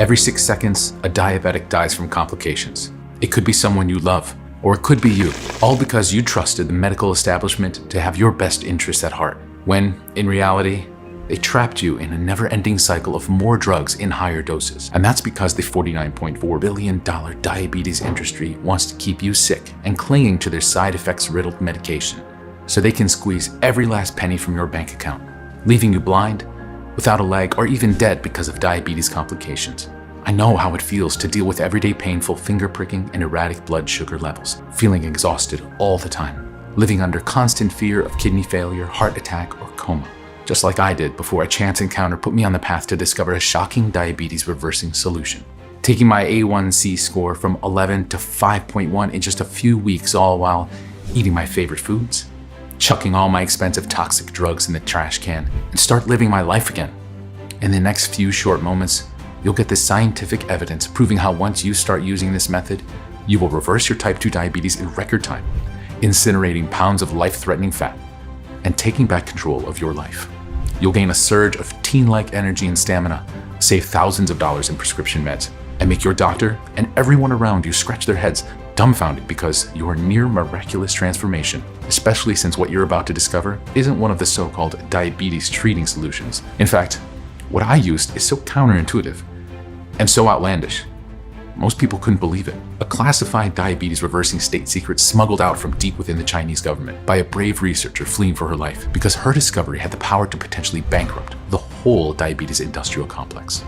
Every 6 seconds, a diabetic dies from complications. It could be someone you love, or it could be you, all because you trusted the medical establishment to have your best interests at heart, when, in reality, they trapped you in a never-ending cycle of more drugs in higher doses. And that's because the $49.4 billion diabetes industry wants to keep you sick and clinging to their side effects-riddled medication, so they can squeeze every last penny from your bank account, leaving you blind, without a leg, or even dead because of diabetes complications. I know how it feels to deal with everyday painful finger pricking and erratic blood sugar levels, feeling exhausted all the time, living under constant fear of kidney failure, heart attack, or coma. Just like I did before a chance encounter put me on the path to discover a shocking diabetes reversing solution. Taking my A1C score from 11 to 5.1 in just a few weeks, all while eating my favorite foods, chucking all my expensive toxic drugs in the trash can, and start living my life again. In the next few short moments, you'll get the scientific evidence proving how once you start using this method, you will reverse your type 2 diabetes in record time, incinerating pounds of life-threatening fat, and taking back control of your life. You'll gain a surge of teen-like energy and stamina, save thousands of dollars in prescription meds, and make your doctor and everyone around you scratch their heads dumbfounded because you are near miraculous transformation, especially since what you're about to discover isn't one of the so-called diabetes treating solutions. In fact, what I used is so counterintuitive and so outlandish. Most people couldn't believe it. A classified diabetes reversing state secret smuggled out from deep within the Chinese government by a brave researcher fleeing for her life because her discovery had the power to potentially bankrupt the whole diabetes industrial complex,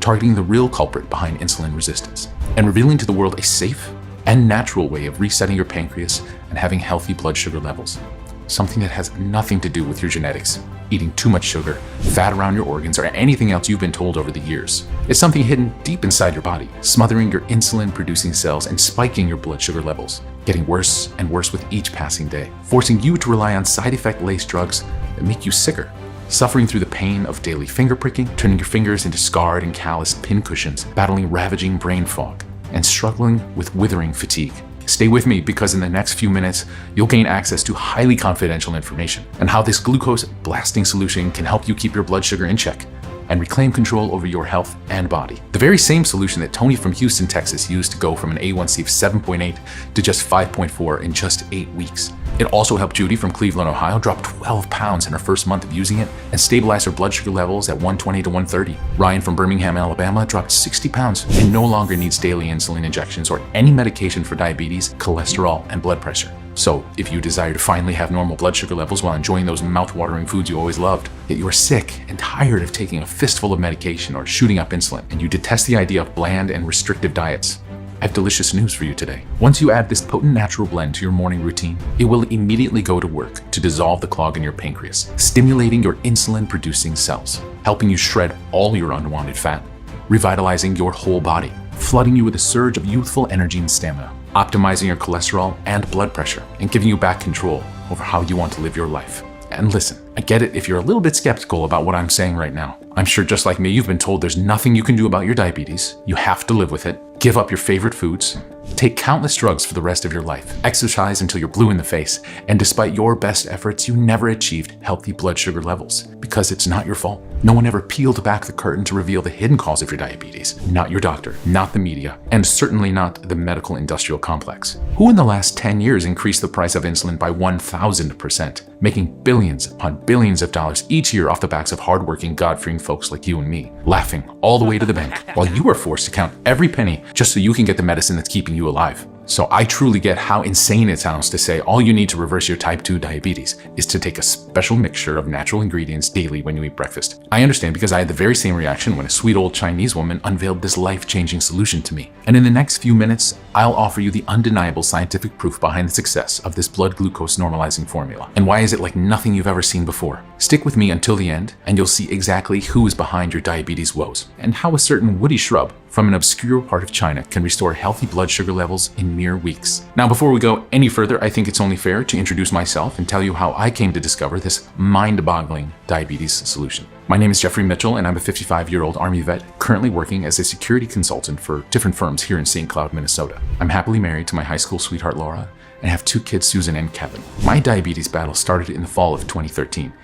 targeting the real culprit behind insulin resistance and revealing to the world a safe and natural way of resetting your pancreas and having healthy blood sugar levels. Something that has nothing to do with your genetics, eating too much sugar, fat around your organs, or anything else you've been told over the years. It's something hidden deep inside your body, smothering your insulin-producing cells and spiking your blood sugar levels, getting worse and worse with each passing day, forcing you to rely on side effect-laced drugs that make you sicker, suffering through the pain of daily finger pricking, turning your fingers into scarred and calloused pincushions, battling ravaging brain fog, and struggling with withering fatigue. Stay with me because in the next few minutes, you'll gain access to highly confidential information and how this glucose blasting solution can help you keep your blood sugar in check and reclaim control over your health and body. The very same solution that Tony from Houston, Texas used to go from an A1C of 7.8 to just 5.4 in just 8 weeks. It also helped Judy from Cleveland, Ohio drop 12 pounds in her first month of using it and stabilize her blood sugar levels at 120 to 130. Ryan from Birmingham, Alabama dropped 60 pounds and no longer needs daily insulin injections or any medication for diabetes, cholesterol, and blood pressure. So, if you desire to finally have normal blood sugar levels while enjoying those mouth-watering foods you always loved, yet you are sick and tired of taking a fistful of medication or shooting up insulin, and you detest the idea of bland and restrictive diets, I have delicious news for you today. Once you add this potent natural blend to your morning routine, it will immediately go to work to dissolve the clog in your pancreas, stimulating your insulin-producing cells, helping you shred all your unwanted fat, revitalizing your whole body, flooding you with a surge of youthful energy and stamina, optimizing your cholesterol and blood pressure, and giving you back control over how you want to live your life. And listen, I get it if you're a little bit skeptical about what I'm saying right now. I'm sure just like me, you've been told there's nothing you can do about your diabetes. You have to live with it, give up your favorite foods, take countless drugs for the rest of your life, exercise until you're blue in the face, and despite your best efforts, you never achieved healthy blood sugar levels because it's not your fault. No one ever peeled back the curtain to reveal the hidden cause of your diabetes. Not your doctor, not the media, and certainly not the medical industrial complex. Who in the last 10 years increased the price of insulin by 1,000%, making billions upon billions of dollars each year off the backs of hardworking, God-fearing folks like you and me, laughing all the way to the bank, while you are forced to count every penny just so you can get the medicine that's keeping you alive. So I truly get how insane it sounds to say all you need to reverse your type 2 diabetes is to take a special mixture of natural ingredients daily when you eat breakfast. I understand because I had the very same reaction when a sweet old Chinese woman unveiled this life-changing solution to me. And in the next few minutes, I'll offer you the undeniable scientific proof behind the success of this blood glucose normalizing formula. And why is it like nothing you've ever seen before? Stick with me until the end, and you'll see exactly who is behind your diabetes woes, and how a certain woody shrub from an obscure part of China can restore healthy blood sugar levels in mere weeks. Now, before we go any further, I think it's only fair to introduce myself and tell you how I came to discover this mind-boggling diabetes solution. My name is Jeffrey Mitchell, and I'm a 55-year-old Army vet currently working as a security consultant for different firms here in St. Cloud, Minnesota. I'm happily married to my high school sweetheart, Laura, and have 2 kids, Susan and Kevin. My diabetes battle started in the fall of 2013.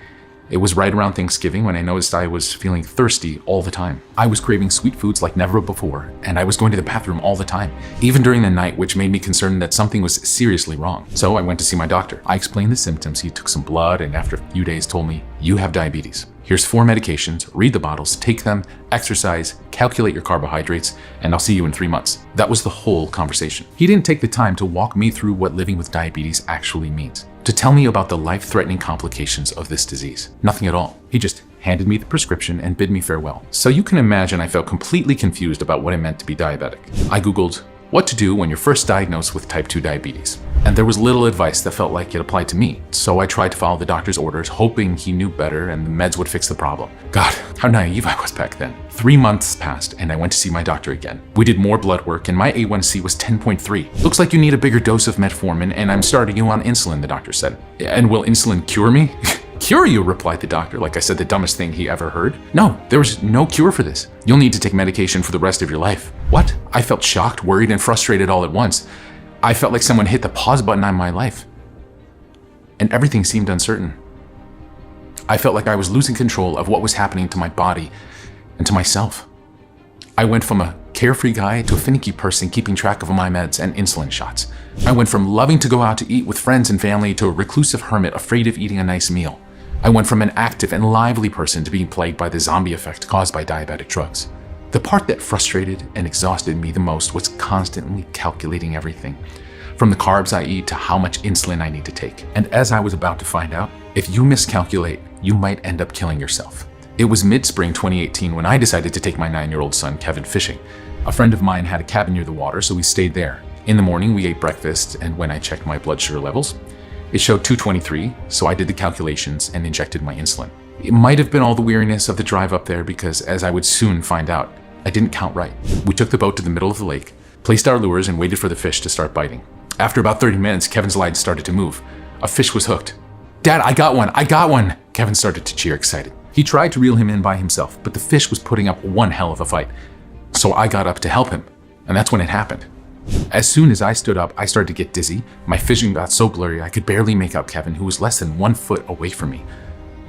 It was right around Thanksgiving when I noticed I was feeling thirsty all the time. I was craving sweet foods like never before, and I was going to the bathroom all the time, even during the night, which made me concerned that something was seriously wrong. So I went to see my doctor. I explained the symptoms, he took some blood, and after a few days told me, "You have diabetes. Here's 4 medications, read the bottles, take them, exercise, calculate your carbohydrates, and I'll see you in 3 months." That was the whole conversation. He didn't take the time to walk me through what living with diabetes actually means, to tell me about the life-threatening complications of this disease. Nothing at all. He just handed me the prescription and bid me farewell. So you can imagine I felt completely confused about what it meant to be diabetic. I Googled what to do when you're first diagnosed with type 2 diabetes. And there was little advice that felt like it applied to me. So I tried to follow the doctor's orders, hoping he knew better and the meds would fix the problem. God, how naive I was back then. 3 months passed and I went to see my doctor again. We did more blood work and my A1C was 10.3. "Looks like you need a bigger dose of metformin and I'm starting you on insulin," the doctor said. "And will insulin cure me?" "Cure you?" replied the doctor, like I said the dumbest thing he ever heard. "No, there was no cure for this. You'll need to take medication for the rest of your life." What? I felt shocked, worried, and frustrated all at once. I felt like someone hit the pause button on my life. And everything seemed uncertain. I felt like I was losing control of what was happening to my body and to myself. I went from a carefree guy to a finicky person keeping track of my meds and insulin shots. I went from loving to go out to eat with friends and family to a reclusive hermit afraid of eating a nice meal. I went from an active and lively person to being plagued by the zombie effect caused by diabetic drugs. The part that frustrated and exhausted me the most was constantly calculating everything, from the carbs I eat to how much insulin I need to take. And as I was about to find out, if you miscalculate, you might end up killing yourself. It was mid-spring 2018 when I decided to take my 9-year-old son, Kevin, fishing. A friend of mine had a cabin near the water, so we stayed there. In the morning, we ate breakfast, and when I checked my blood sugar levels, it showed 223, so I did the calculations and injected my insulin. It might have been all the weariness of the drive up there because, as I would soon find out, I didn't count right. We took the boat to the middle of the lake, placed our lures, and waited for the fish to start biting. After about 30 minutes, Kevin's line started to move. A fish was hooked. "Dad, I got one! I got one!" Kevin started to cheer, excited. He tried to reel him in by himself, but the fish was putting up one hell of a fight. So I got up to help him, and that's when it happened. As soon as I stood up, I started to get dizzy. My vision got so blurry I could barely make out Kevin, who was less than 1 foot away from me.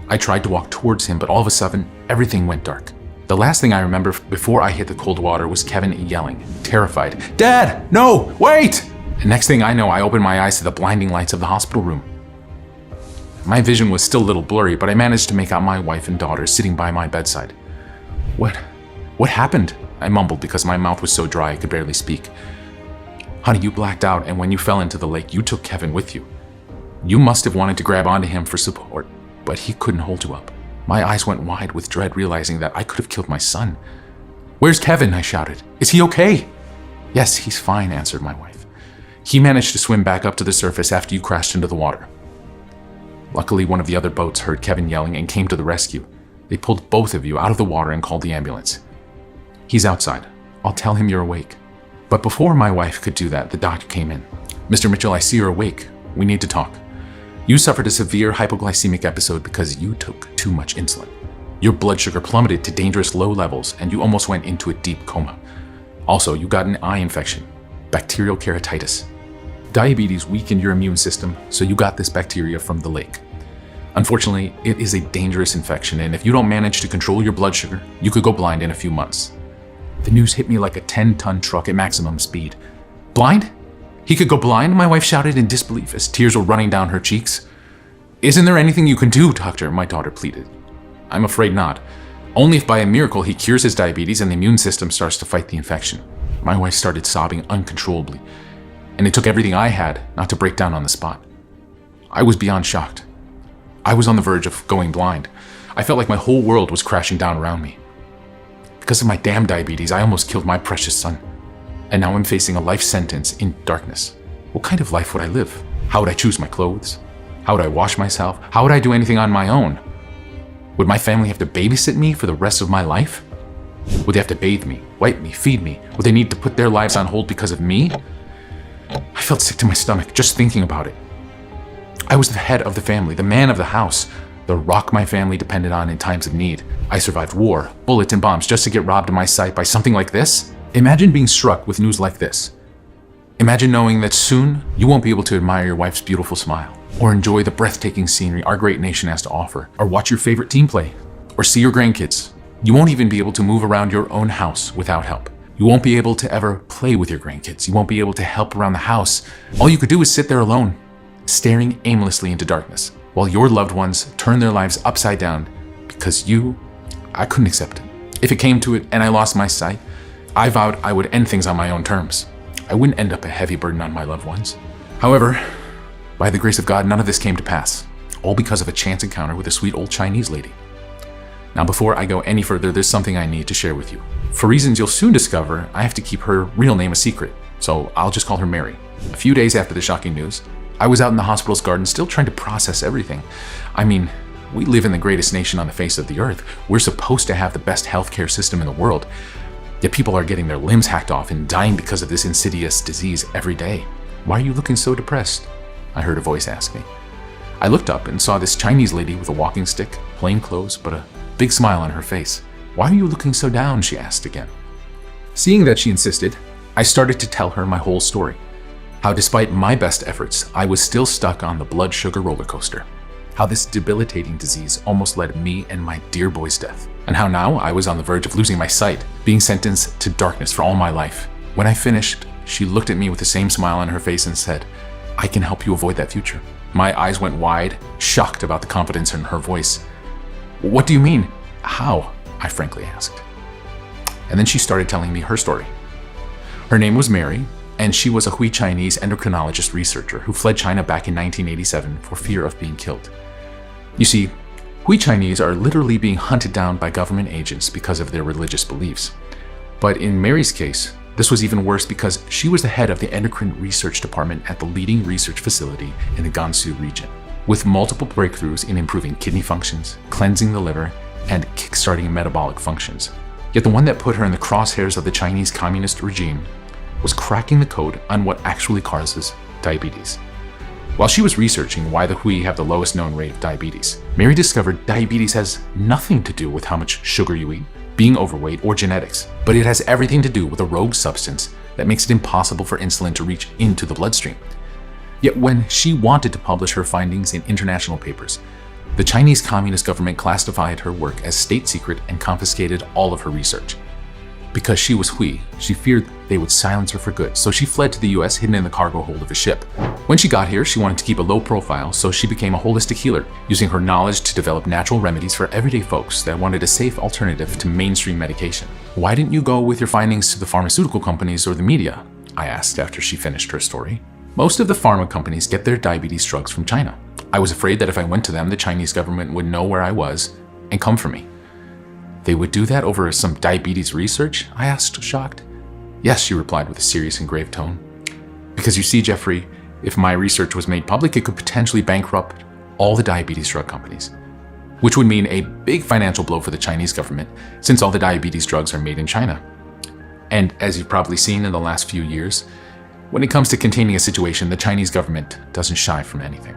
I tried to walk towards him, but all of a sudden, everything went dark. The last thing I remember before I hit the cold water was Kevin yelling, terrified, "Dad, no, wait!" The next thing I know, I opened my eyes to the blinding lights of the hospital room. My vision was still a little blurry, but I managed to make out my wife and daughter sitting by my bedside. What happened?" I mumbled because my mouth was so dry I could barely speak. "Honey, you blacked out, and when you fell into the lake, you took Kevin with you. You must have wanted to grab onto him for support, but he couldn't hold you up." My eyes went wide with dread, realizing that I could have killed my son. "Where's Kevin?" I shouted. "Is he okay?" "Yes, he's fine," answered my wife. "He managed to swim back up to the surface after you crashed into the water." Luckily, one of the other boats heard Kevin yelling and came to the rescue. They pulled both of you out of the water and called the ambulance. "He's outside. I'll tell him you're awake." But before my wife could do that, the doctor came in. "Mr. Mitchell, I see you're awake. We need to talk. You suffered a severe hypoglycemic episode because you took too much insulin. Your blood sugar plummeted to dangerous low levels and you almost went into a deep coma. Also, you got an eye infection, bacterial keratitis. Diabetes weakened your immune system, so you got this bacteria from the lake. Unfortunately, it is a dangerous infection, and if you don't manage to control your blood sugar, you could go blind in a few months." The news hit me like a 10-ton truck at maximum speed. "Blind? He could go blind?" my wife shouted in disbelief as tears were running down her cheeks. "Isn't there anything you can do, doctor?" my daughter pleaded. "I'm afraid not. Only if by a miracle he cures his diabetes and the immune system starts to fight the infection." My wife started sobbing uncontrollably, and it took everything I had not to break down on the spot. I was beyond shocked. I was on the verge of going blind. I felt like my whole world was crashing down around me. Because of my damn diabetes, I almost killed my precious son. And now I'm facing a life sentence in darkness. What kind of life would I live? How would I choose my clothes? How would I wash myself? How would I do anything on my own? Would my family have to babysit me for the rest of my life? Would they have to bathe me, wipe me, feed me? Would they need to put their lives on hold because of me? I felt sick to my stomach just thinking about it. I was the head of the family, the man of the house, the rock my family depended on in times of need. I survived war, bullets and bombs just to get robbed in my sight by something like this. Imagine being struck with news like this. Imagine knowing that soon you won't be able to admire your wife's beautiful smile. or enjoy the breathtaking scenery our great nation has to offer, or watch your favorite team play, or see your grandkids. You won't even be able to move around your own house without help. You won't be able to ever play with your grandkids. You won't be able to help around the house. All you could do is sit there alone, staring aimlessly into darkness, while your loved ones turn their lives upside down because I couldn't accept it. If it came to it and I lost my sight, I vowed I would end things on my own terms. I wouldn't end up a heavy burden on my loved ones. However, by the grace of God, none of this came to pass, all because of a chance encounter with a sweet old Chinese lady. Now, before I go any further, there's something I need to share with you. For reasons you'll soon discover, I have to keep her real name a secret, so I'll just call her Mary. A few days after the shocking news, I was out in the hospital's garden still trying to process everything. I mean, we live in the greatest nation on the face of the earth. We're supposed to have the best healthcare system in the world. Yet people are getting their limbs hacked off and dying because of this insidious disease every day. Why are you looking so depressed? I heard a voice ask me. I looked up and saw this Chinese lady with a walking stick, plain clothes, but a big smile on her face. Why are you looking so down? She asked again. Seeing that she insisted, I started to tell her my whole story. How despite my best efforts, I was still stuck on the blood sugar roller coaster. How this debilitating disease almost led me and my dear boy's death. And how now I was on the verge of losing my sight, being sentenced to darkness for all my life. When I finished, she looked at me with the same smile on her face and said, "I can help you avoid that future." My eyes went wide, shocked about the confidence in her voice. "What do you mean? How?" I frankly asked. And then she started telling me her story. Her name was Mary, and she was a Hui Chinese endocrinologist researcher who fled China back in 1987 for fear of being killed. You see, Hui Chinese are literally being hunted down by government agents because of their religious beliefs. But in Mary's case, this was even worse because she was the head of the endocrine research department at the leading research facility in the Gansu region, with multiple breakthroughs in improving kidney functions, cleansing the liver, and kickstarting metabolic functions. Yet the one that put her in the crosshairs of the Chinese communist regime was cracking the code on what actually causes diabetes. While she was researching why the Hui have the lowest known rate of diabetes, Mary discovered diabetes has nothing to do with how much sugar you eat, being overweight, or genetics, but it has everything to do with a rogue substance that makes it impossible for insulin to reach into the bloodstream. Yet when she wanted to publish her findings in international papers, the Chinese Communist government classified her work as state secret and confiscated all of her research. Because she was Hui, she feared they would silence her for good, so she fled to the US hidden in the cargo hold of a ship. When she got here, she wanted to keep a low profile, so she became a holistic healer, using her knowledge to develop natural remedies for everyday folks that wanted a safe alternative to mainstream medication. "Why didn't you go with your findings to the pharmaceutical companies or the media?" I asked after she finished her story. "Most of the pharma companies get their diabetes drugs from China. I was afraid that if I went to them, the Chinese government would know where I was and come for me." "They would do that over some diabetes research?" I asked, shocked. "Yes," she replied with a serious and grave tone. "Because you see, Jeffrey, if my research was made public, it could potentially bankrupt all the diabetes drug companies, which would mean a big financial blow for the Chinese government, since all the diabetes drugs are made in China. And as you've probably seen in the last few years, when it comes to containing a situation, the Chinese government doesn't shy from anything."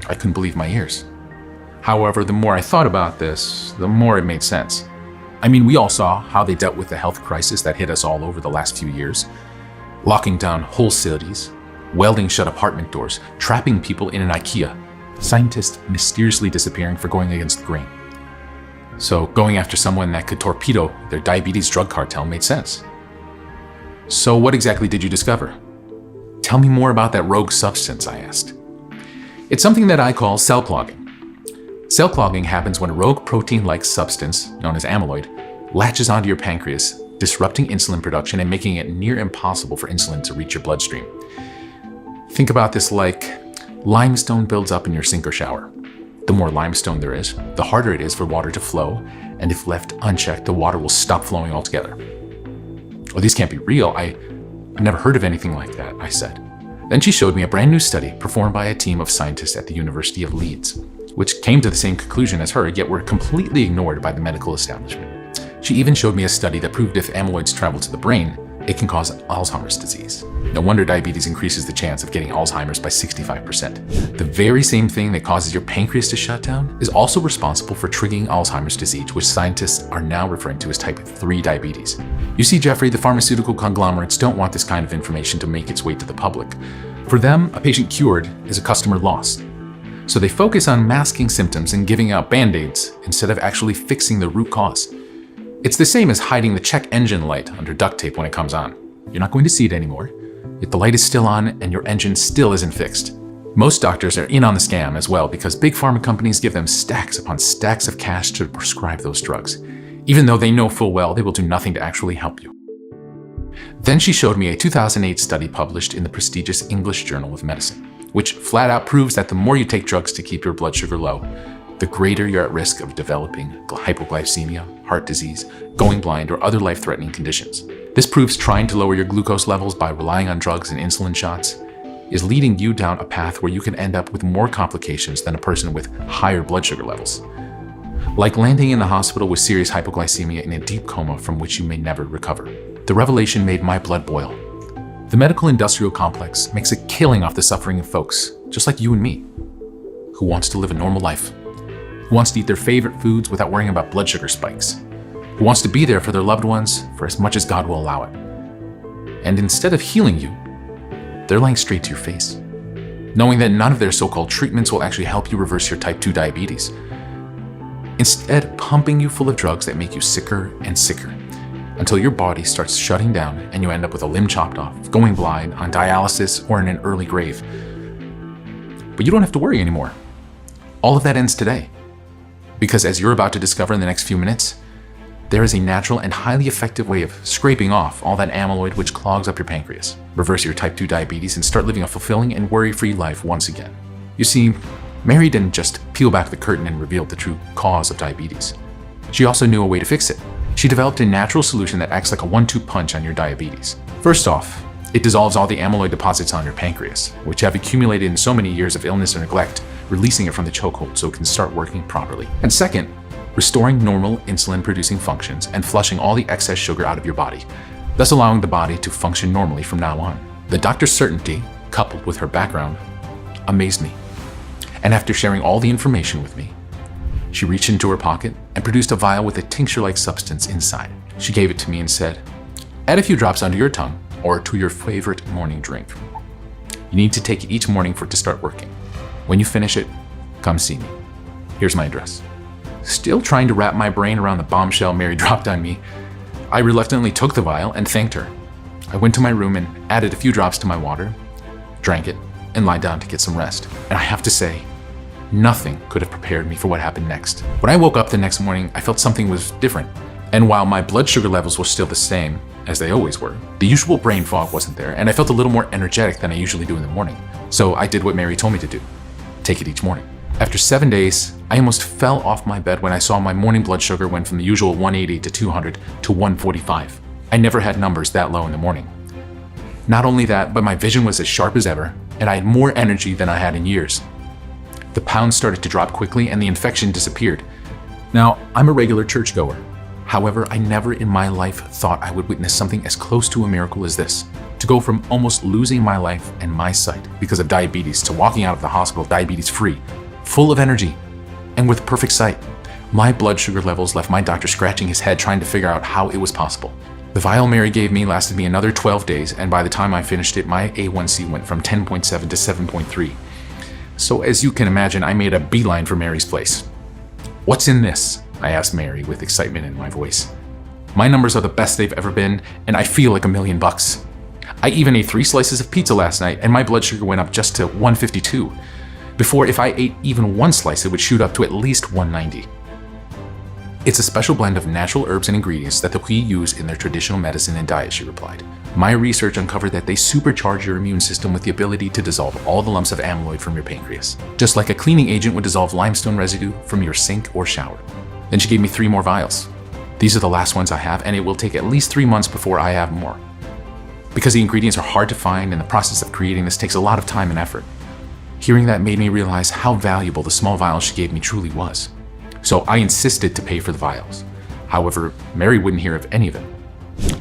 I couldn't believe my ears. However, the more I thought about this, the more it made sense. I mean, we all saw how they dealt with the health crisis that hit us all over the last few years, locking down whole cities, welding shut apartment doors, trapping people in an IKEA, scientists mysteriously disappearing for going against the grain. So going after someone that could torpedo their diabetes drug cartel made sense. "So what exactly did you discover?" "Tell me more about that rogue substance," I asked. "It's something that I call cell clogging. Cell clogging happens when a rogue protein-like substance, known as amyloid, latches onto your pancreas, disrupting insulin production and making it near impossible for insulin to reach your bloodstream. Think about this like limestone builds up in your sink or shower. The more limestone there is, the harder it is for water to flow, and if left unchecked, the water will stop flowing altogether." "Well, these can't be real. I've never heard of anything like that," I said. Then she showed me a brand new study performed by a team of scientists at the University of Leeds, which came to the same conclusion as her, yet were completely ignored by the medical establishment. She even showed me a study that proved if amyloids travel to the brain, it can cause Alzheimer's disease. No wonder diabetes increases the chance of getting Alzheimer's by 65%. The very same thing that causes your pancreas to shut down is also responsible for triggering Alzheimer's disease, which scientists are now referring to as type 3 diabetes. You see, Jeffrey, the pharmaceutical conglomerates don't want this kind of information to make its way to the public. For them, a patient cured is a customer lost. So they focus on masking symptoms and giving out band-aids instead of actually fixing the root cause. It's the same as hiding the check engine light under duct tape when it comes on. You're not going to see it anymore, yet the light is still on and your engine still isn't fixed. Most doctors are in on the scam as well because big pharma companies give them stacks upon stacks of cash to prescribe those drugs, even though they know full well they will do nothing to actually help you. Then she showed me a 2008 study published in the prestigious English Journal of Medicine, which flat out proves that the more you take drugs to keep your blood sugar low, the greater you're at risk of developing hypoglycemia, heart disease, going blind, or other life-threatening conditions. This proves trying to lower your glucose levels by relying on drugs and insulin shots is leading you down a path where you can end up with more complications than a person with higher blood sugar levels. Like landing in the hospital with serious hypoglycemia in a deep coma from which you may never recover. The revelation made my blood boil. The medical industrial complex makes a killing off the suffering of folks, just like you and me, who wants to live a normal life, who wants to eat their favorite foods without worrying about blood sugar spikes, who wants to be there for their loved ones for as much as God will allow it. And instead of healing you, they're lying straight to your face, knowing that none of their so-called treatments will actually help you reverse your type 2 diabetes. Instead, pumping you full of drugs that make you sicker and sicker until your body starts shutting down and you end up with a limb chopped off, going blind, on dialysis, or in an early grave. But you don't have to worry anymore. All of that ends today. Because as you're about to discover in the next few minutes, there is a natural and highly effective way of scraping off all that amyloid which clogs up your pancreas, reverse your type 2 diabetes, and start living a fulfilling and worry-free life once again. You see, Mary didn't just peel back the curtain and reveal the true cause of diabetes. She also knew a way to fix it. She developed a natural solution that acts like a 1-2 punch on your diabetes. First off, it dissolves all the amyloid deposits on your pancreas, which have accumulated in so many years of illness or neglect, releasing it from the chokehold so it can start working properly. And second, restoring normal insulin-producing functions and flushing all the excess sugar out of your body, thus allowing the body to function normally from now on. The doctor's certainty, coupled with her background, amazed me. And after sharing all the information with me, she reached into her pocket and produced a vial with a tincture-like substance inside. She gave it to me and said, "Add a few drops under your tongue or to your favorite morning drink. You need to take it each morning for it to start working. When you finish it, come see me. Here's my address." Still trying to wrap my brain around the bombshell Mary dropped on me, I reluctantly took the vial and thanked her. I went to my room and added a few drops to my water, drank it, and lied down to get some rest. And I have to say, nothing could have prepared me for what happened next. When I woke up the next morning, I felt something was different. And while my blood sugar levels were still the same, as they always were, the usual brain fog wasn't there, and I felt a little more energetic than I usually do in the morning. So I did what Mary told me to do, take it each morning. After 7 days, I almost fell off my bed when I saw my morning blood sugar went from the usual 180 to 200 to 145. I never had numbers that low in the morning. Not only that, but my vision was as sharp as ever, and I had more energy than I had in years. The pounds started to drop quickly and the infection disappeared. Now, I'm a regular churchgoer. However, I never in my life thought I would witness something as close to a miracle as this. To go from almost losing my life and my sight because of diabetes to walking out of the hospital diabetes-free, full of energy, and with perfect sight. My blood sugar levels left my doctor scratching his head trying to figure out how it was possible. The vial Mary gave me lasted me another 12 days, and by the time I finished it, my A1C went from 10.7 to 7.3. So as you can imagine, I made a beeline for Mary's place. "What's in this?" I asked Mary with excitement in my voice. "My numbers are the best they've ever been, and I feel like $1,000,000. I even ate 3 slices of pizza last night, and my blood sugar went up just to 152. Before, if I ate even 1 slice, it would shoot up to at least 190. "It's a special blend of natural herbs and ingredients that the Hui use in their traditional medicine and diet," she replied. "My research uncovered that they supercharge your immune system with the ability to dissolve all the lumps of amyloid from your pancreas, just like a cleaning agent would dissolve limestone residue from your sink or shower." Then she gave me 3 more vials. "These are the last ones I have, and it will take at least 3 months before I have more. Because the ingredients are hard to find and the process of creating this takes a lot of time and effort." Hearing that made me realize how valuable the small vials she gave me truly was. So I insisted to pay for the vials. However, Mary wouldn't hear of any of it.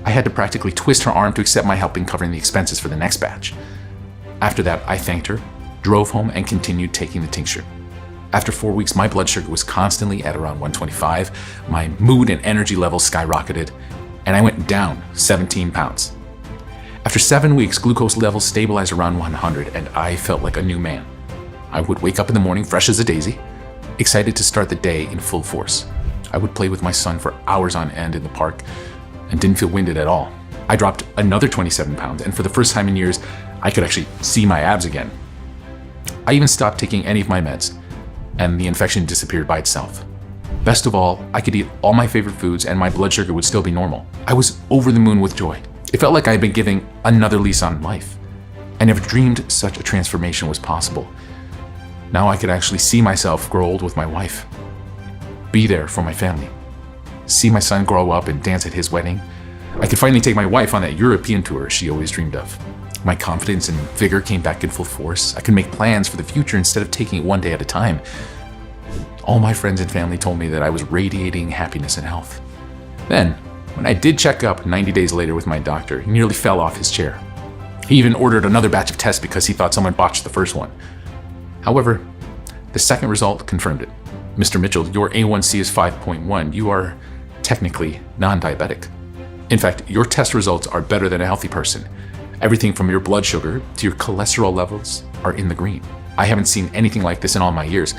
I had to practically twist her arm to accept my help in covering the expenses for the next batch. After that, I thanked her, drove home, and continued taking the tincture. After 4 weeks, my blood sugar was constantly at around 125, my mood and energy levels skyrocketed, and I went down 17 pounds. After 7 weeks, glucose levels stabilized around 100 and I felt like a new man. I would wake up in the morning fresh as a daisy, excited to start the day in full force. I would play with my son for hours on end in the park and didn't feel winded at all. I dropped another 27 pounds, and for the first time in years, I could actually see my abs again. I even stopped taking any of my meds, and the infection disappeared by itself. Best of all, I could eat all my favorite foods and my blood sugar would still be normal. I was over the moon with joy. It felt like I had been giving another lease on life. I never dreamed such a transformation was possible. Now I could actually see myself grow old with my wife, be there for my family, see my son grow up and dance at his wedding. I could finally take my wife on that European tour she always dreamed of. My confidence and vigor came back in full force. I could make plans for the future instead of taking it one day at a time. All my friends and family told me that I was radiating happiness and health. Then, when I did check up 90 days later with my doctor, he nearly fell off his chair. He even ordered another batch of tests because he thought someone botched the first one. However, the second result confirmed it. Mr. Mitchell, your A1C is 5.1. You are technically non-diabetic. In fact, your test results are better than a healthy person. Everything from your blood sugar to your cholesterol levels are in the green. I haven't seen anything like this in all my years.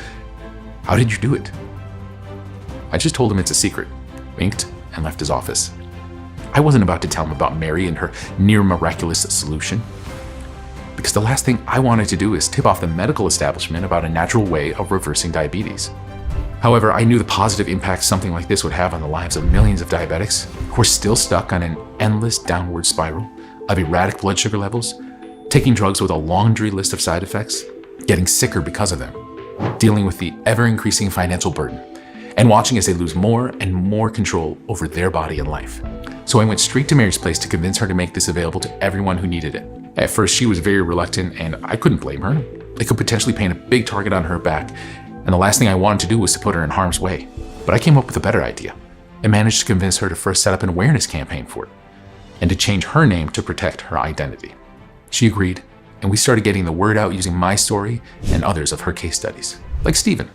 How did you do it? I just told him it's a secret, winked, and left his office. I wasn't about to tell him about Mary and her near miraculous solution, because the last thing I wanted to do is tip off the medical establishment about a natural way of reversing diabetes. However, I knew the positive impact something like this would have on the lives of millions of diabetics who are still stuck on an endless downward spiral of erratic blood sugar levels, taking drugs with a laundry list of side effects, getting sicker because of them, dealing with the ever-increasing financial burden, and watching as they lose more and more control over their body and life. So I went straight to Mary's place to convince her to make this available to everyone who needed it. At first, she was very reluctant, and I couldn't blame her. It could potentially paint a big target on her back, and the last thing I wanted to do was to put her in harm's way. But I came up with a better idea and managed to convince her to first set up an awareness campaign for it, and to change her name to protect her identity. She agreed, and we started getting the word out using my story and others of her case studies, like Stephen.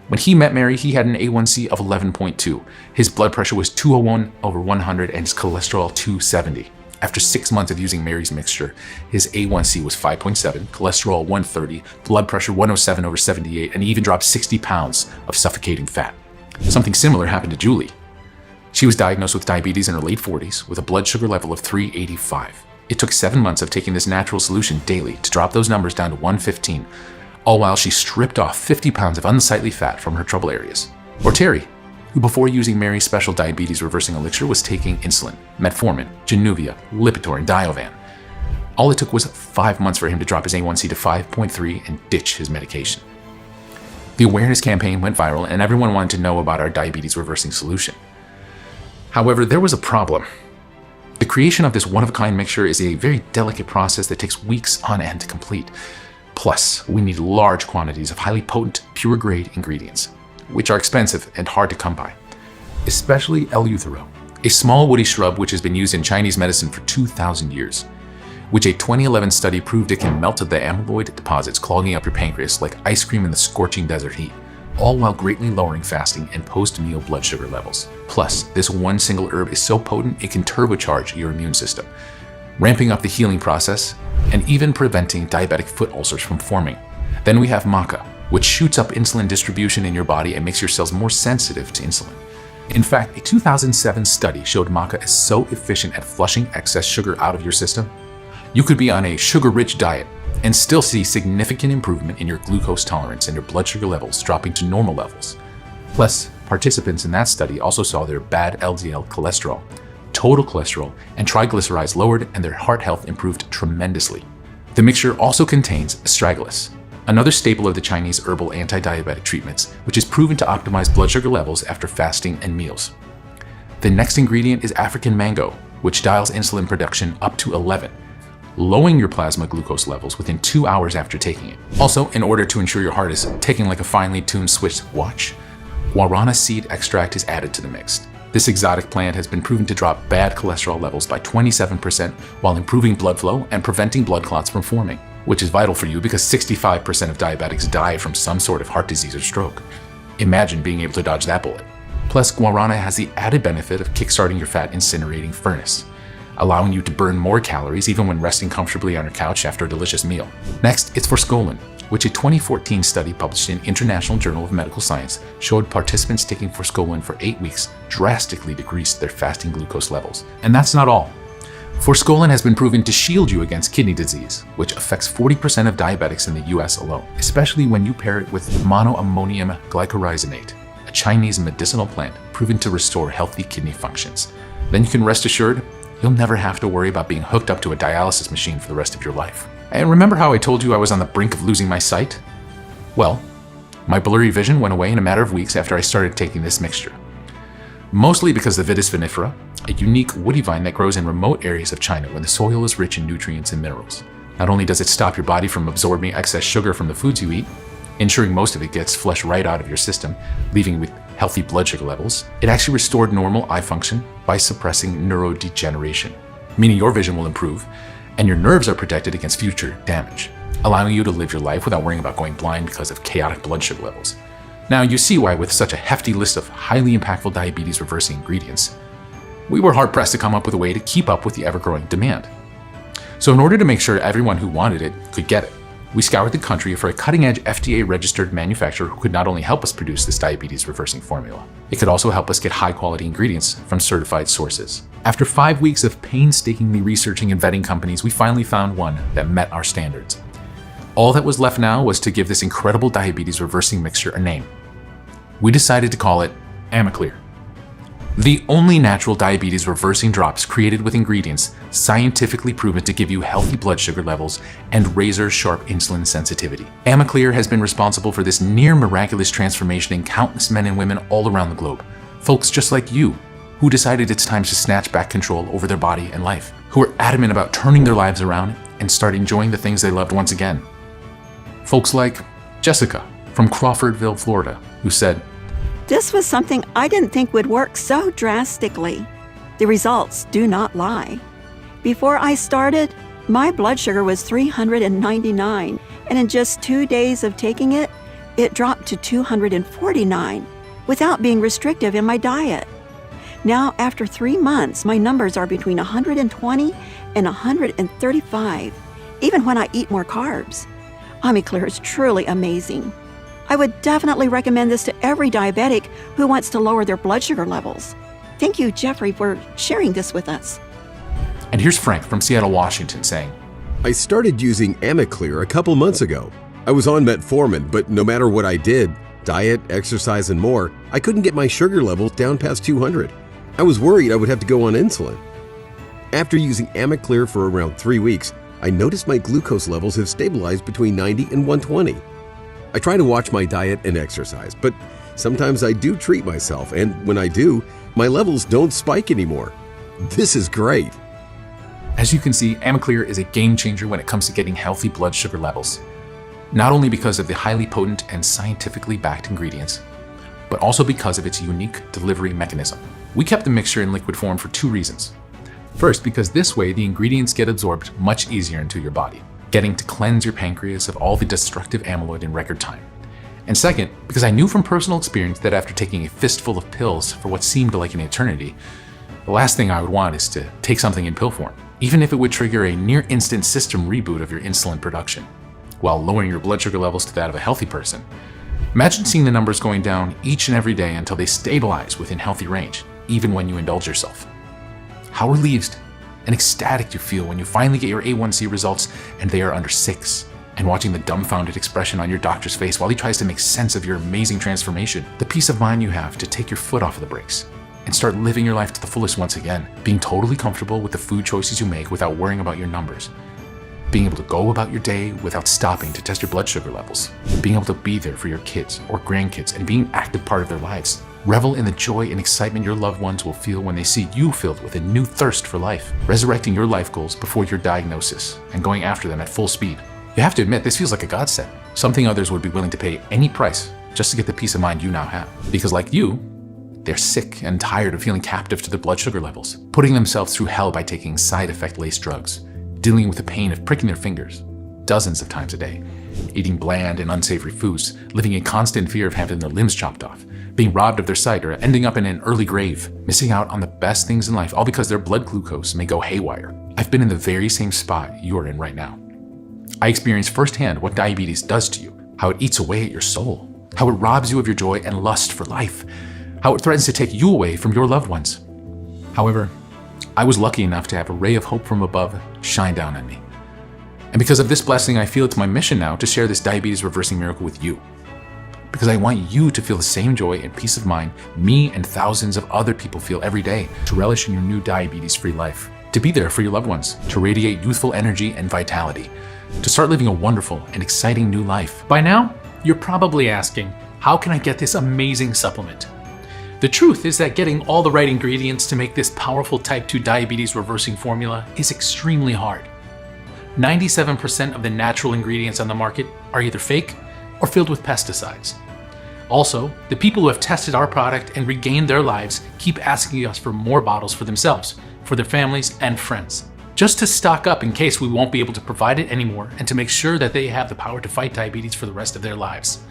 When he met Mary, he had an A1C of 11.2. His blood pressure was 201/100 and his cholesterol 270. After 6 months of using Mary's mixture, his A1C was 5.7, cholesterol 130, blood pressure 107/78, and he even dropped 60 pounds of suffocating fat. Something similar happened to Julie. She was diagnosed with diabetes in her late 40s with a blood sugar level of 385. It took 7 months of taking this natural solution daily to drop those numbers down to 115, all while she stripped off 50 pounds of unsightly fat from her trouble areas. Or Terry, who before using Mary's special diabetes reversing elixir was taking insulin, metformin, Januvia, Lipitor, and Diovan. All it took was 5 months for him to drop his A1C to 5.3 and ditch his medication. The awareness campaign went viral and everyone wanted to know about our diabetes reversing solution. However, there was a problem. The creation of this one-of-a-kind mixture is a very delicate process that takes weeks on end to complete. Plus, we need large quantities of highly potent, pure-grade ingredients, which are expensive and hard to come by, especially Eleuthero, a small woody shrub which has been used in Chinese medicine for 2,000 years, which a 2011 study proved it can melt the amyloid deposits clogging up your pancreas like ice cream in the scorching desert heat, all while greatly lowering fasting and post-meal blood sugar levels. Plus, this one single herb is so potent it can turbocharge your immune system, ramping up the healing process and even preventing diabetic foot ulcers from forming. Then we have maca, which shoots up insulin distribution in your body and makes your cells more sensitive to insulin. In fact, a 2007 study showed maca is so efficient at flushing excess sugar out of your system, you could be on a sugar-rich diet and still see significant improvement in your glucose tolerance and your blood sugar levels dropping to normal levels. Plus, participants in that study also saw their bad LDL cholesterol, total cholesterol, and triglycerides lowered and their heart health improved tremendously. The mixture also contains astragalus, another staple of the Chinese herbal anti-diabetic treatments, which is proven to optimize blood sugar levels after fasting and meals. The next ingredient is African mango, which dials insulin production up to 11, lowering your plasma glucose levels within 2 hours after taking it. Also, in order to ensure your heart is ticking like a finely tuned Swiss watch, guarana seed extract is added to the mix. This exotic plant has been proven to drop bad cholesterol levels by 27% while improving blood flow and preventing blood clots from forming, which is vital for you because 65% of diabetics die from some sort of heart disease or stroke. Imagine being able to dodge that bullet. Plus, guarana has the added benefit of kickstarting your fat incinerating furnace, allowing you to burn more calories even when resting comfortably on your couch after a delicious meal. Next, it's forskolin, which a 2014 study published in International Journal of Medical Science showed participants taking forskolin for 8 weeks drastically decreased their fasting glucose levels. And that's not all. Forskolin has been proven to shield you against kidney disease, which affects 40% of diabetics in the US alone, especially when you pair it with monoammonium glycyrrhizinate, a Chinese medicinal plant proven to restore healthy kidney functions. Then you can rest assured you'll never have to worry about being hooked up to a dialysis machine for the rest of your life. And remember how I told you I was on the brink of losing my sight? Well, my blurry vision went away in a matter of weeks after I started taking this mixture. Mostly because the Vitis vinifera, a unique woody vine that grows in remote areas of China when the soil is rich in nutrients and minerals. Not only does it stop your body from absorbing excess sugar from the foods you eat, ensuring most of it gets flushed right out of your system, leaving you with healthy blood sugar levels, it actually restored normal eye function by suppressing neurodegeneration, meaning your vision will improve and your nerves are protected against future damage, allowing you to live your life without worrying about going blind because of chaotic blood sugar levels. Now, you see why with such a hefty list of highly impactful diabetes-reversing ingredients, we were hard-pressed to come up with a way to keep up with the ever-growing demand. So in order to make sure everyone who wanted it could get it, we scoured the country for a cutting-edge FDA-registered manufacturer who could not only help us produce this diabetes-reversing formula, it could also help us get high-quality ingredients from certified sources. After 5 weeks of painstakingly researching and vetting companies, we finally found one that met our standards. All that was left now was to give this incredible diabetes-reversing mixture a name. We decided to call it Amaclear, the only natural diabetes-reversing drops created with ingredients scientifically proven to give you healthy blood sugar levels and razor-sharp insulin sensitivity. Amaclear has been responsible for this near-miraculous transformation in countless men and women all around the globe. Folks just like you, who decided it's time to snatch back control over their body and life, who are adamant about turning their lives around and start enjoying the things they loved once again. Folks like Jessica from Crawfordville, Florida, who said, "This was something I didn't think would work so drastically. The results do not lie. Before I started, my blood sugar was 399, and in just 2 days of taking it, it dropped to 249 without being restrictive in my diet. Now, after 3 months, my numbers are between 120 and 135, even when I eat more carbs. Amaclear is truly amazing. I would definitely recommend this to every diabetic who wants to lower their blood sugar levels. Thank you, Jeffrey, for sharing this with us." And here's Frank from Seattle, Washington saying, I started using Amaclear a couple months ago. I was on metformin, but no matter what I did, diet, exercise, and more, I couldn't get my sugar levels down past 200. I was worried I would have to go on insulin. After using Amaclear for around 3 weeks, I noticed my glucose levels have stabilized between 90 and 120. I try to watch my diet and exercise, but sometimes I do treat myself, and when I do, my levels don't spike anymore. This is great. As you can see, Amaclear is a game changer when it comes to getting healthy blood sugar levels. Not only because of the highly potent and scientifically backed ingredients, but also because of its unique delivery mechanism. We kept the mixture in liquid form for 2 reasons. First, because this way the ingredients get absorbed much easier into your body, getting to cleanse your pancreas of all the destructive amyloid in record time. And second, because I knew from personal experience that after taking a fistful of pills for what seemed like an eternity, the last thing I would want is to take something in pill form, even if it would trigger a near-instant system reboot of your insulin production, while lowering your blood sugar levels to that of a healthy person. Imagine seeing the numbers going down each and every day until they stabilize within healthy range, even when you indulge yourself. How relieved and ecstatic you feel when you finally get your A1C results and they are under 6, and watching the dumbfounded expression on your doctor's face while he tries to make sense of your amazing transformation. The peace of mind you have to take your foot off of the brakes and start living your life to the fullest once again, being totally comfortable with the food choices you make without worrying about your numbers, being able to go about your day without stopping to test your blood sugar levels, being able to be there for your kids or grandkids and being an active part of their lives. Revel in the joy and excitement your loved ones will feel when they see you filled with a new thirst for life, resurrecting your life goals before your diagnosis and going after them at full speed. You have to admit, this feels like a godsend, something others would be willing to pay any price just to get the peace of mind you now have. Because like you, they're sick and tired of feeling captive to their blood sugar levels, putting themselves through hell by taking side effect-laced drugs, dealing with the pain of pricking their fingers, dozens of times a day, eating bland and unsavory foods, living in constant fear of having their limbs chopped off, being robbed of their sight, or ending up in an early grave, missing out on the best things in life, all because their blood glucose may go haywire. I've been in the very same spot you're in right now. I experienced firsthand what diabetes does to you, how it eats away at your soul, how it robs you of your joy and lust for life, how it threatens to take you away from your loved ones. However, I was lucky enough to have a ray of hope from above shine down on me. And because of this blessing, I feel it's my mission now to share this diabetes reversing miracle with you. Because I want you to feel the same joy and peace of mind me and thousands of other people feel every day, to relish in your new diabetes-free life, to be there for your loved ones, to radiate youthful energy and vitality, to start living a wonderful and exciting new life. By now, you're probably asking, how can I get this amazing supplement? The truth is that getting all the right ingredients to make this powerful type 2 diabetes reversing formula is extremely hard. 97% of the natural ingredients on the market are either fake or filled with pesticides. Also, the people who have tested our product and regained their lives keep asking us for more bottles for themselves, for their families and friends, just to stock up in case we won't be able to provide it anymore and to make sure that they have the power to fight diabetes for the rest of their lives.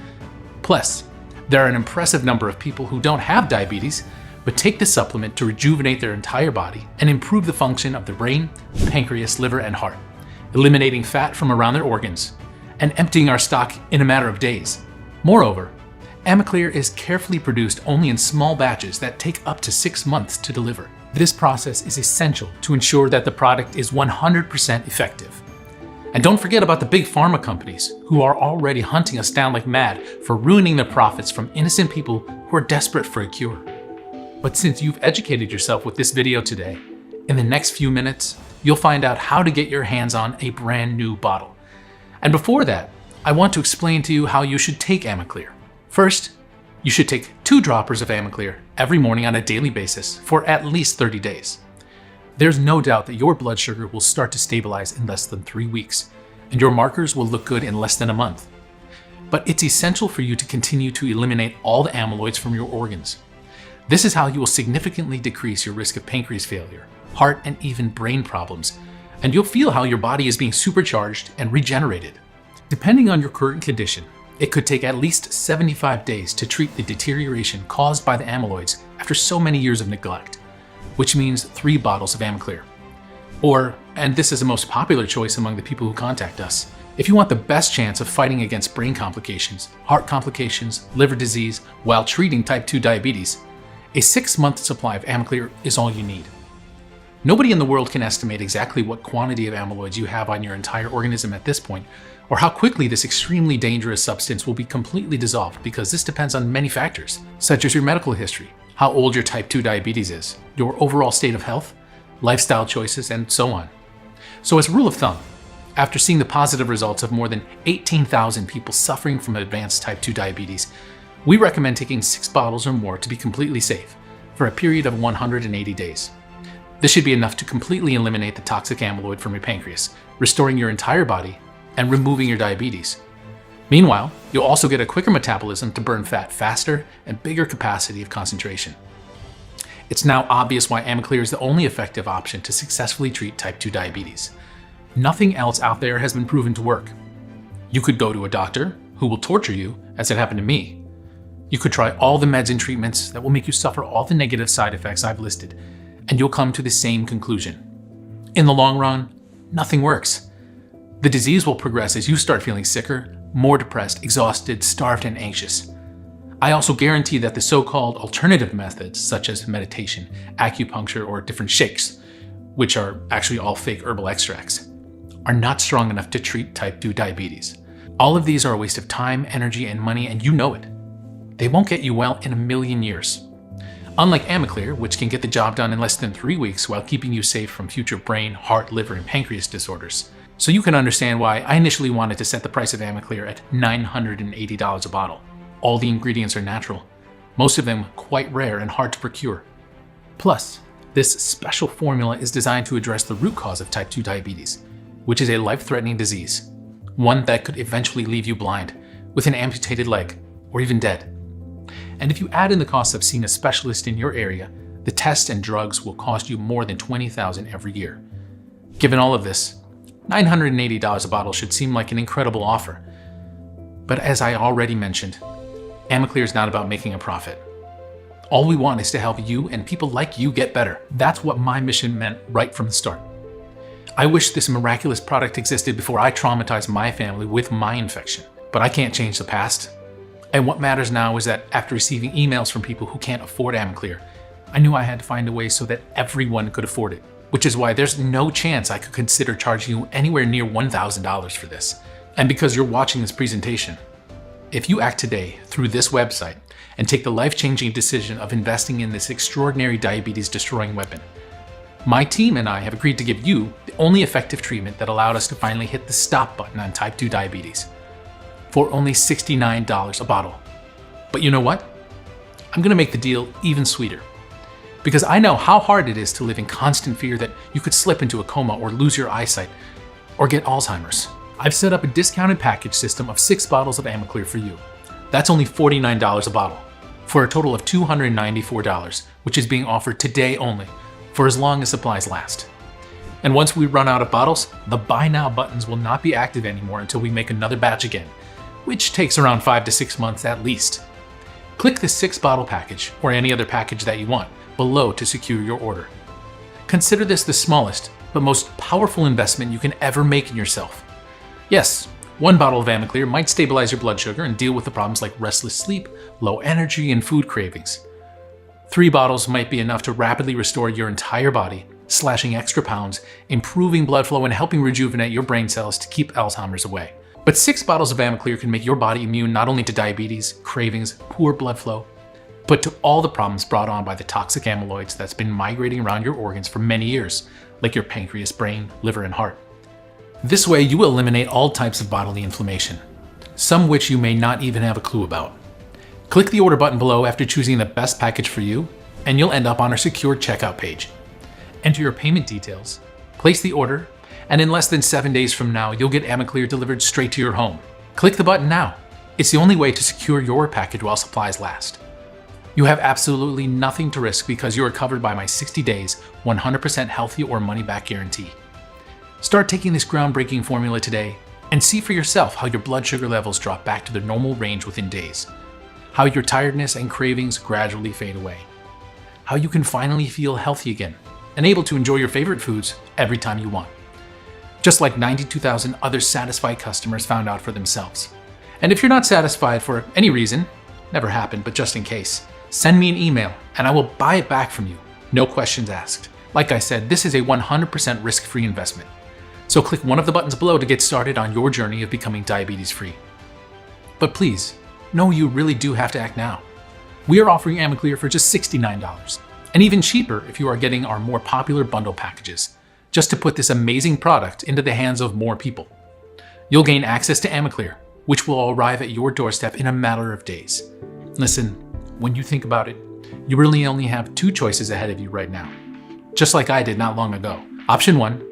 Plus, there are an impressive number of people who don't have diabetes, but take the supplement to rejuvenate their entire body and improve the function of the brain, pancreas, liver, and heart, eliminating fat from around their organs, and emptying our stock in a matter of days. Moreover, Amiclear is carefully produced only in small batches that take up to 6 months to deliver. This process is essential to ensure that the product is 100% effective. And don't forget about the big pharma companies who are already hunting us down like mad for ruining their profits from innocent people who are desperate for a cure. But since you've educated yourself with this video today, in the next few minutes, you'll find out how to get your hands on a brand new bottle. And before that, I want to explain to you how you should take Amiclear. First, you should take 2 droppers of Amiclear every morning on a daily basis for at least 30 days. There's no doubt that your blood sugar will start to stabilize in less than 3 weeks, and your markers will look good in less than a month. But it's essential for you to continue to eliminate all the amyloids from your organs. This is how you will significantly decrease your risk of pancreas failure, heart, and even brain problems, and you'll feel how your body is being supercharged and regenerated. Depending on your current condition, it could take at least 75 days to treat the deterioration caused by the amyloids after so many years of neglect, which means 3 bottles of Amiclear. Or, and this is the most popular choice among the people who contact us, if you want the best chance of fighting against brain complications, heart complications, liver disease, while treating type 2 diabetes, a 6-month supply of Amiclear is all you need. Nobody in the world can estimate exactly what quantity of amyloids you have on your entire organism at this point, or how quickly this extremely dangerous substance will be completely dissolved, because this depends on many factors, such as your medical history, how old your type 2 diabetes is, your overall state of health, lifestyle choices, and so on. So as a rule of thumb, after seeing the positive results of more than 18,000 people suffering from advanced type 2 diabetes, we recommend taking 6 bottles or more to be completely safe for a period of 180 days. This should be enough to completely eliminate the toxic amyloid from your pancreas, restoring your entire body and removing your diabetes. Meanwhile, you'll also get a quicker metabolism to burn fat faster and bigger capacity of concentration. It's now obvious why Amiclear is the only effective option to successfully treat type 2 diabetes. Nothing else out there has been proven to work. You could go to a doctor who will torture you, as it happened to me. You could try all the meds and treatments that will make you suffer all the negative side effects I've listed, and you'll come to the same conclusion. In the long run, nothing works. The disease will progress as you start feeling sicker, more depressed, exhausted, starved, and anxious. I also guarantee that the so-called alternative methods, such as meditation, acupuncture, or different shakes, which are actually all fake herbal extracts, are not strong enough to treat type 2 diabetes. All of these are a waste of time, energy, and money, and you know it. They won't get you well in a million years. Unlike Amiclear, which can get the job done in less than 3 weeks while keeping you safe from future brain, heart, liver, and pancreas disorders. So you can understand why I initially wanted to set the price of Amiclear at $980 a bottle. All the ingredients are natural, most of them quite rare and hard to procure. Plus, this special formula is designed to address the root cause of type 2 diabetes, which is a life-threatening disease, one that could eventually leave you blind, with an amputated leg, or even dead. And if you add in the cost of seeing a specialist in your area, the tests and drugs will cost you more than $20,000 every year. Given all of this, $980 a bottle should seem like an incredible offer. But as I already mentioned, AmaClear is not about making a profit. All we want is to help you and people like you get better. That's what my mission meant right from the start. I wish this miraculous product existed before I traumatized my family with my infection, but I can't change the past. And what matters now is that after receiving emails from people who can't afford AmaClear, I knew I had to find a way so that everyone could afford it, which is why there's no chance I could consider charging you anywhere near $1,000 for this. And because you're watching this presentation, if you act today through this website and take the life-changing decision of investing in this extraordinary diabetes-destroying weapon, my team and I have agreed to give you the only effective treatment that allowed us to finally hit the stop button on type 2 diabetes for only $69 a bottle. But you know what? I'm gonna make the deal even sweeter, because I know how hard it is to live in constant fear that you could slip into a coma or lose your eyesight or get Alzheimer's. I've set up a discounted package system of 6 bottles of AmaClear for you. That's only $49 a bottle, for a total of $294, which is being offered today only, for as long as supplies last. And once we run out of bottles, the buy now buttons will not be active anymore until we make another batch again, which takes around 5 to 6 months at least. Click the 6-bottle package, or any other package that you want, below to secure your order. Consider this the smallest, but most powerful investment you can ever make in yourself. Yes, 1 bottle of AmaClear might stabilize your blood sugar and deal with the problems like restless sleep, low energy, and food cravings. 3 bottles might be enough to rapidly restore your entire body, slashing extra pounds, improving blood flow, and helping rejuvenate your brain cells to keep Alzheimer's away. But 6 bottles of AmaClear can make your body immune not only to diabetes, cravings, poor blood flow, but to all the problems brought on by the toxic amyloids that's been migrating around your organs for many years, like your pancreas, brain, liver, and heart. This way, you will eliminate all types of bodily inflammation, some which you may not even have a clue about. Click the order button below after choosing the best package for you, and you'll end up on our secure checkout page. Enter your payment details, place the order, and in less than 7 days from now, you'll get AmaClear delivered straight to your home. Click the button now. It's the only way to secure your package while supplies last. You have absolutely nothing to risk because you are covered by my 60 days, 100% healthy or money-back guarantee. Start taking this groundbreaking formula today and see for yourself how your blood sugar levels drop back to their normal range within days, how your tiredness and cravings gradually fade away, how you can finally feel healthy again and able to enjoy your favorite foods every time you want, just like 92,000 other satisfied customers found out for themselves. And if you're not satisfied for any reason, never happened, but just in case, send me an email and I will buy it back from you. No questions asked. Like I said, this is a 100% risk-free investment. So click one of the buttons below to get started on your journey of becoming diabetes-free. But please, know you really do have to act now. We are offering AmaClear for just $69, and even cheaper if you are getting our more popular bundle packages, just to put this amazing product into the hands of more people. You'll gain access to AmaClear, which will arrive at your doorstep in a matter of days. Listen, when you think about it, you really only have 2 choices ahead of you right now, just like I did not long ago. Option 1,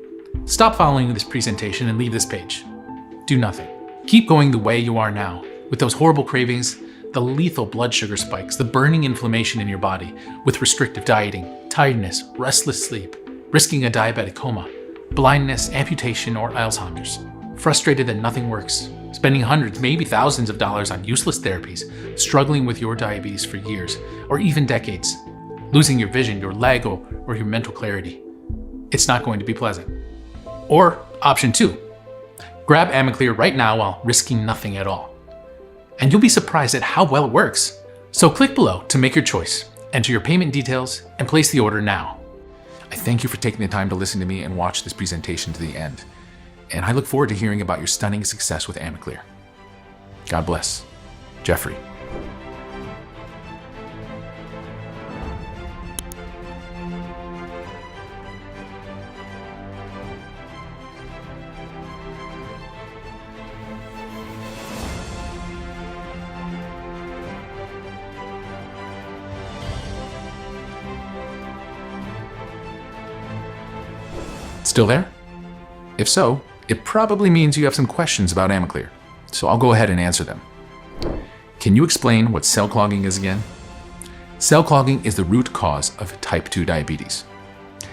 stop following this presentation and leave this page. Do nothing. Keep going the way you are now, with those horrible cravings, the lethal blood sugar spikes, the burning inflammation in your body, with restrictive dieting, tiredness, restless sleep, risking a diabetic coma, blindness, amputation, or Alzheimer's. Frustrated that nothing works, spending hundreds, maybe thousands of dollars on useless therapies, struggling with your diabetes for years, or even decades, losing your vision, your leg, or your mental clarity. It's not going to be pleasant. Or option 2, grab AmaClear right now while risking nothing at all. And you'll be surprised at how well it works. So click below to make your choice, enter your payment details, and place the order now. I thank you for taking the time to listen to me and watch this presentation to the end. And I look forward to hearing about your stunning success with AmaClear. God bless. Jeffrey. Still there? If so, it probably means you have some questions about AmaClear, so I'll go ahead and answer them. Can you explain what cell clogging is again? Cell clogging is the root cause of type 2 diabetes.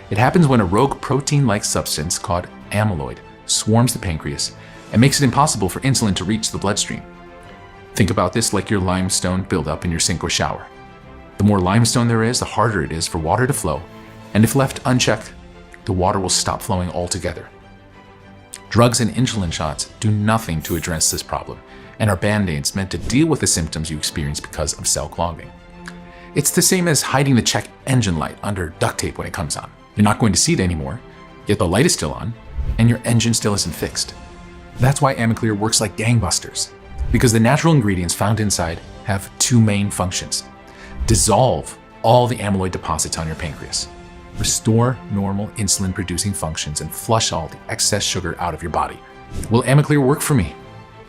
It happens when a rogue protein-like substance called amyloid swarms the pancreas, and makes it impossible for insulin to reach the bloodstream. Think about this like your limestone buildup in your sink or shower. The more limestone there is, the harder it is for water to flow, and if left unchecked, the water will stop flowing altogether. Drugs and insulin shots do nothing to address this problem, and are band-aids meant to deal with the symptoms you experience because of cell clogging. It's the same as hiding the check engine light under duct tape when it comes on. You're not going to see it anymore, yet the light is still on, and your engine still isn't fixed. That's why Amiclear works like gangbusters, because the natural ingredients found inside have two main functions: dissolve all the amyloid deposits on your pancreas, restore normal insulin-producing functions, and flush all the excess sugar out of your body. Will Amiclear work for me?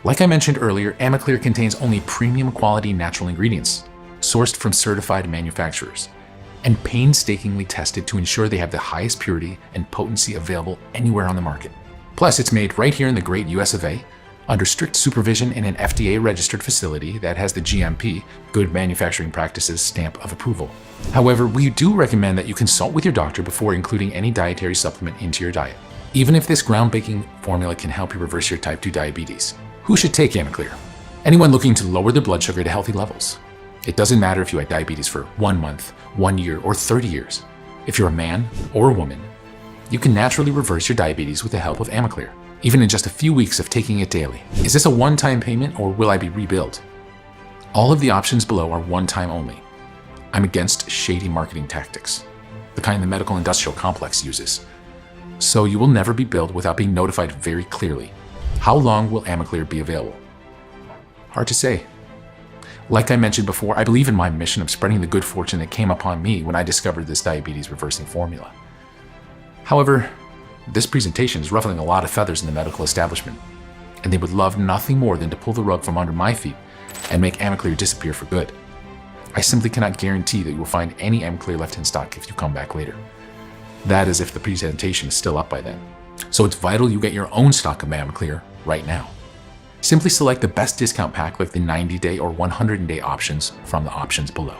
Like I mentioned earlier, Amiclear contains only premium quality natural ingredients, sourced from certified manufacturers, and painstakingly tested to ensure they have the highest purity and potency available anywhere on the market. Plus, it's made right here in the great US of A, under strict supervision in an FDA-registered facility that has the GMP, Good Manufacturing Practices stamp of approval. However, we do recommend that you consult with your doctor before including any dietary supplement into your diet, even if this groundbreaking formula can help you reverse your type 2 diabetes. Who should take Amiclear? Anyone looking to lower their blood sugar to healthy levels. It doesn't matter if you had diabetes for 1 month, 1 year, or 30 years. If you're a man or a woman, you can naturally reverse your diabetes with the help of Amiclear, even in just a few weeks of taking it daily. Is this a one-time payment or will I be rebilled? All of the options below are one-time only. I'm against shady marketing tactics, the kind the medical industrial complex uses. So you will never be billed without being notified very clearly. How long will Amiclear be available? Hard to say. Like I mentioned before, I believe in my mission of spreading the good fortune that came upon me when I discovered this diabetes reversing formula. However, this presentation is ruffling a lot of feathers in the medical establishment, and they would love nothing more than to pull the rug from under my feet and make Amiclear disappear for good. I simply cannot guarantee that you will find any Amiclear left in stock if you come back later. That is if the presentation is still up by then. So it's vital you get your own stock of Amiclear right now. Simply select the best discount pack like the 90-day or 100-day options from the options below.